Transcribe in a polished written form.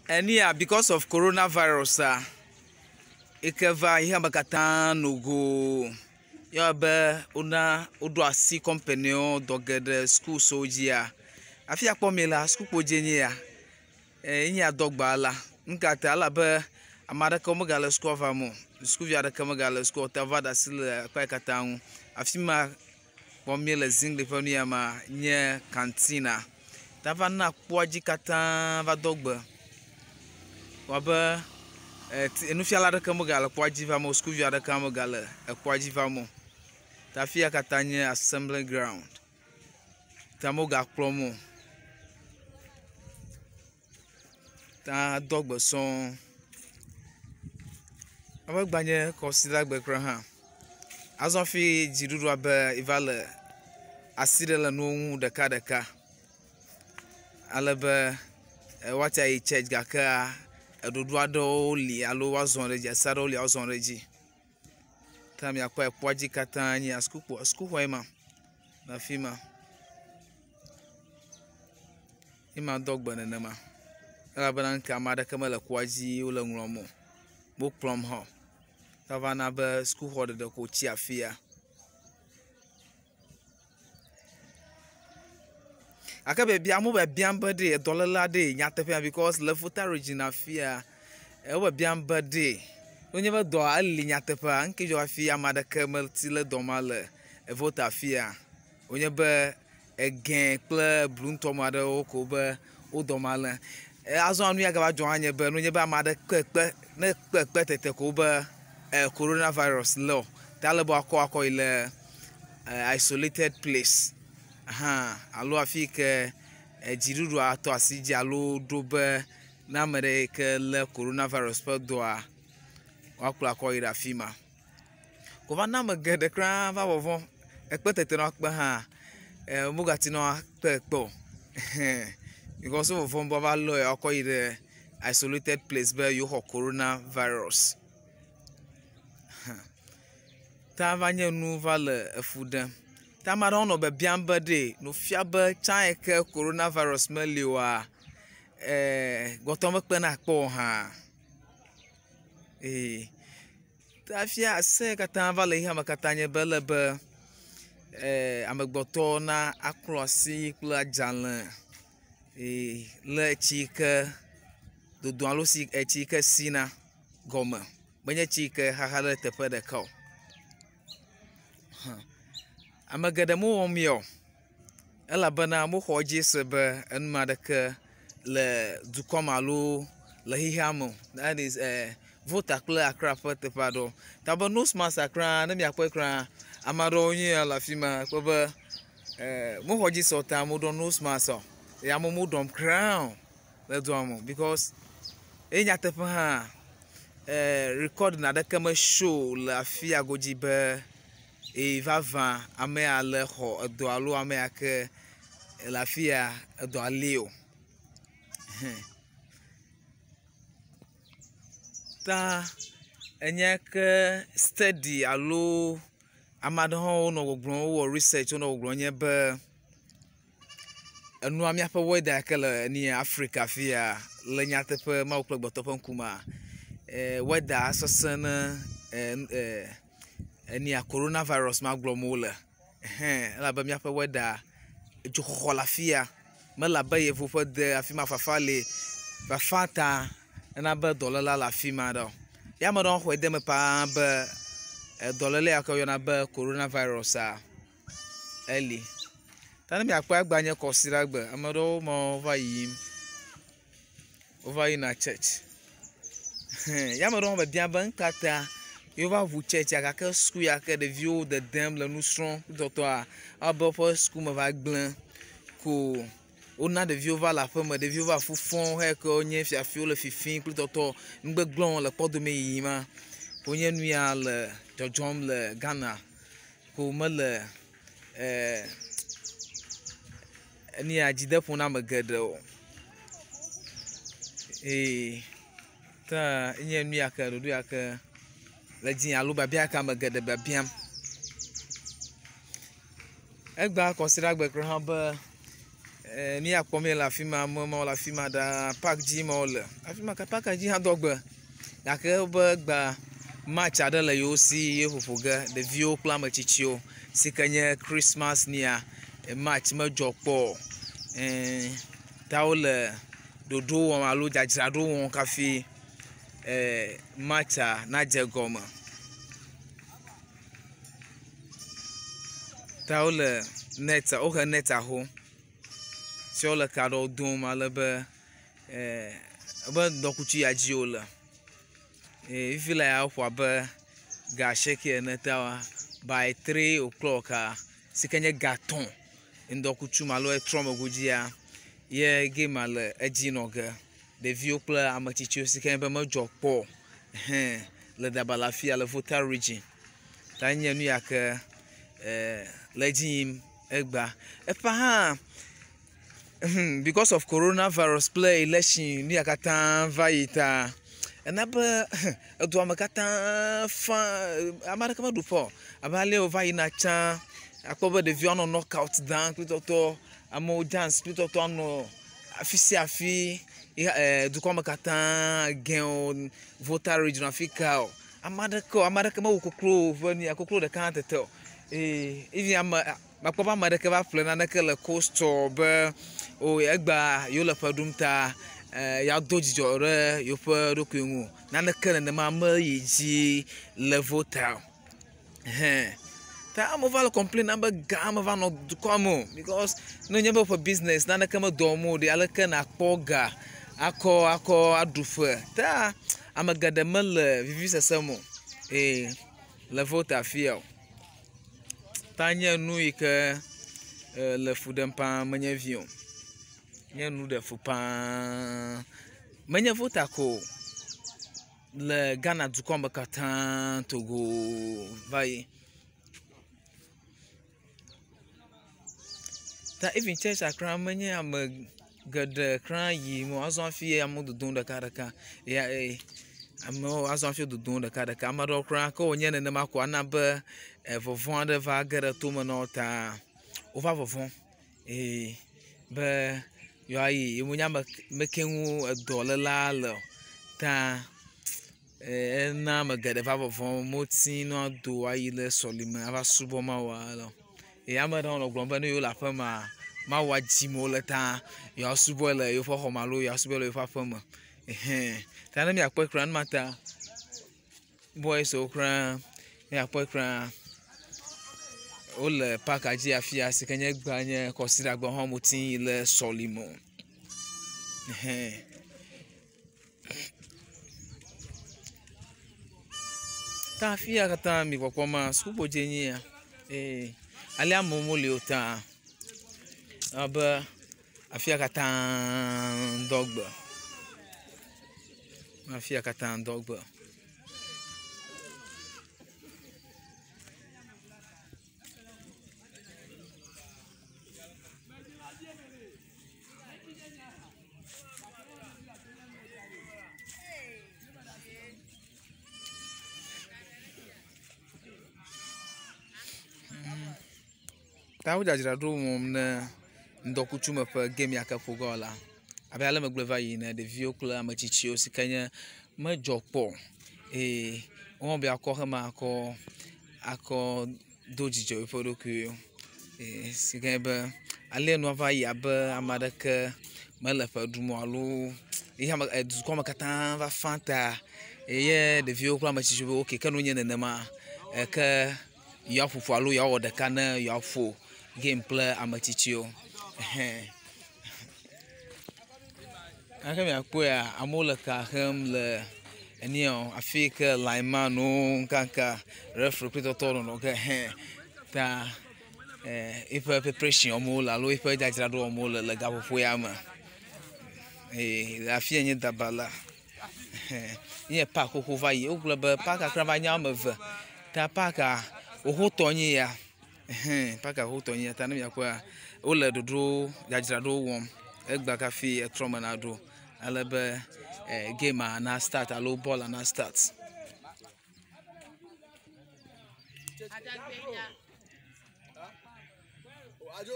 And yeah, because of coronavirus, ikeva ihe makata no go. Ya be una odo asi company o dogede school sojia. Afi akpomela school pojenye ya. Inya dogba ala. Nkata ala be amada ko magala school famo. School via da kamagala school tavada sil kwa katangu. Afi ma pomela zingle fami ya ma nye cantina. Tava na poji kata va dogba. Waba enufiala da kamagala poji famo school via da kamagala poji famo. Tafia katanya assembly ground. Tamoga promo. Ta dogba son. Aba gbanye consider gbekra ha. Azon fi jirudu abe ivale aside la no deka. Alebe what I church gaka edodwado li alo wazon reji asado li wazon reji. Tam ya kwa poji katanya school hoima na fima. Ima dogba na nama. Alabana nka amada kamala kwaji ula ngromo. Bo plum ho. Tavana be school horde de ko chi afia. Akabe bia mo be biamba de dollar de nyatepe because lefuta region afia e wo biamba de onye be do ali nyatepe nke jo afia amada kamal tile domale e vota afia onye be egen ple bluntomade o ko be o domale azon anu ya gaba jo anye be onye be amada kekpe na kekpe tete ko be coronavirus law talabo akọ ile isolated place alo afike jirudu ato asiji alo dobe na mere ke le coronavirus pe doa wakula akọ ira fima ko va na megede kra va vovo ekpetete no akpe ha mugati no akpe because of vovo va lo akọ ire isolated place be yo coronavirus. Tavanye nu vale efude. Tamara ono be biamba de no fiabe chan ke coronavirus meliwa gotomo pe na kpo ha. Tafia se kata vale ha makatanye belebe amegboto na akrosi kula janle le chike do alo si chike sina goma. Benye chike hahale tepe de ko. Amagada mo omyo ela bana mo hoji sebe enma de ke le dukomalo le hihamo that is vota kle akra pete pado tabo no smas akra na mi akwa kra amado onye ala fima ko be mo hoji sota mo don no smas ya mo dom crown le do because enya tepe ha record na de kama show la fia goji be e vava ame ale ho do alo ame ake la fia do aleo ta enya ke study alo amado ho no gogbon wo research no gogbon nye be enu amia pe weather kele ni Africa fia le nya tepe ma oklo gbotopo nkuma weather asosana any coronavirus maglomole la ba mia fa weda jokola fia me la ba ye fu fa de afima fafale fa fata na ba dollar la fima do ya ma don ho de me pa ba dollar le akayo na ba coronavirus eli tani mi akpa agbanye kosira gbe amado mo over in a church ya ma don ba bia ban kata you va vous chercher à quel school ya que de vieux de dame le nous serons docteur à bord school me va blanc ko on a de vieux va la femme de vieux va fou fond he ko nye fia fio le fifin plus docteur ngbe glon le port de meima pour nye nuit à le jojom le Ghana ko me le ni a jide pour na me gede o ta nye nuit à que do ya que la jin alo babia ka magade babiam egba consider gbe kro ha ba ni akpɔmi le afi ma, amewo le afi ma ɖaa, park dzi ma wole afi ma, ka park dzi hã do gbe gake wobe gba match aɖe le yewo si ye ƒoƒo ge ɖeviwo kple ame tsitsiwo si ke nye Christmas nia match medzɔ kpɔ ta wole ɖoɖo wɔm alo dzadzraɖo wɔm kafi matcha nadze gɔme ta wole net wohe net aho si wole ka ɖewo dom alebe ebe ŋdɔkutsu ya dzi wole ifi le ya ƒo abe ga sheke ene ta by 3 o'clock si ke nye ga tɔn ŋdɔkutsu alo etrɔ megbe dzia ye game le edzi nɔ ge ɖeviwo kple ame tsitsiwo si ke nye be medzɔ kpɔ le dabala afia le Volta region ta nye nu ya ke le edzi yim egba efa hã because of coronavirus kple election nu ya katã va yi ta ena be edua me katã fa ame aɖeke meɖu ƒo abe ale va yina tsã akpɔ be ɖeviwo anɔ knockout dan kple tɔtɔ amewo dance kple tɔtɔ anɔ afi sia afi dukɔ me katã gɛwo Volta region afi ka o ame aɖeke mewu koklo ƒe nia koklo ɖeka hã tete o even makpɔ be ame aɖeke va ƒle naneke le coastɔ be o egba yewo le ƒe ɖum ta ya do dzidzɔ ɖe yewoƒe ɖokui ŋu naneke nenema me yi dzi le Volta ta ame va le complain be ga ame va nɔ dukɔa me o because ne nye be woƒe business naneke me dɔm o ɖe aleke nakpɔ ga akɔ aɖu ƒe ta ame geɖe mele vivisese me le Volta afia o ta nye nu yi ke le fu ɖem paa menye vi o nye nu ɖe fu paa menye Volta ko le Ghana dukɔ me katã Togo va yi ta even church akra menye ame geɖe kra yi mo azɔ afi amewo dodom ɖekaɖeka ya amewo azɔ afi dodom ɖekaɖeka ame aɖewo kra ke wonye nenema ko ana be vɔvɔ̃ aɖe va ge ɖe tome na wo ta wova vɔvɔ̃ be yewoayi yewo nya me ke ŋu edɔléla le ta ena ame geɖe va vɔvɔ̃ moti no ado ayi le sɔlime ava subɔ Mawu ale ame ɖewo nɔ gblɔm be ne yewo le aƒe mea Mawu adzim wole ta yewoasubɔe le yewoƒe xɔ me alo yewoasubɔe le yewoƒe aƒe me ta ne miakpɔe kura numa ta boyswo kura miakpɔe kura wole park dzi afia si ke nye gba nye kɔsiɖagbe hã moti le sɔlime ta afia katã mi kpɔkpɔ ma sukukpo dze nyi ya ale amewo le o ta abe afia katã dɔgbe afia katã dɔgbe ta wo dzadzraɖo wɔm ne ŋdɔkutsu me ƒe game yake ƒo ge la abe ale megblẽ va yi ne ɖeviwo kple ame tsitsiwo si ke nye medzɔ kpɔ wɔn be akɔ hema akɔ do dzidzɔ woƒe ɖokuiwo si ke nye be ale nua va yi abe ame aɖeke mele ƒe ɖum alo dukɔ me katã va fa ta ye ɖeviwo kple ame tsitsiwo be okay ke no nye nenema ke yewoaƒoƒo alo yewoawɔ ɖeka ne yewoaƒo game kple ame tsitsiwo ake miakpɔa amewo le ka hem le eniɔ afi ke lineman nkanka referee kple tɔtɔ nɔnɔ ge ta eƒe preparation wɔm le alo eƒe dzadzraɖo wɔm le gaƒoƒo ya me afi nye dabala nye park xoxo va yi wogblɔ be park akra va nye ame eve ta parka xoxotɔ nye ya parka xoxotɔ nye ya ta ne miakpɔa wole ɖoɖo dzadzraɖo wɔm egba kafi etrɔ me na ɖo ale be game na start alo bɔl na start Ajo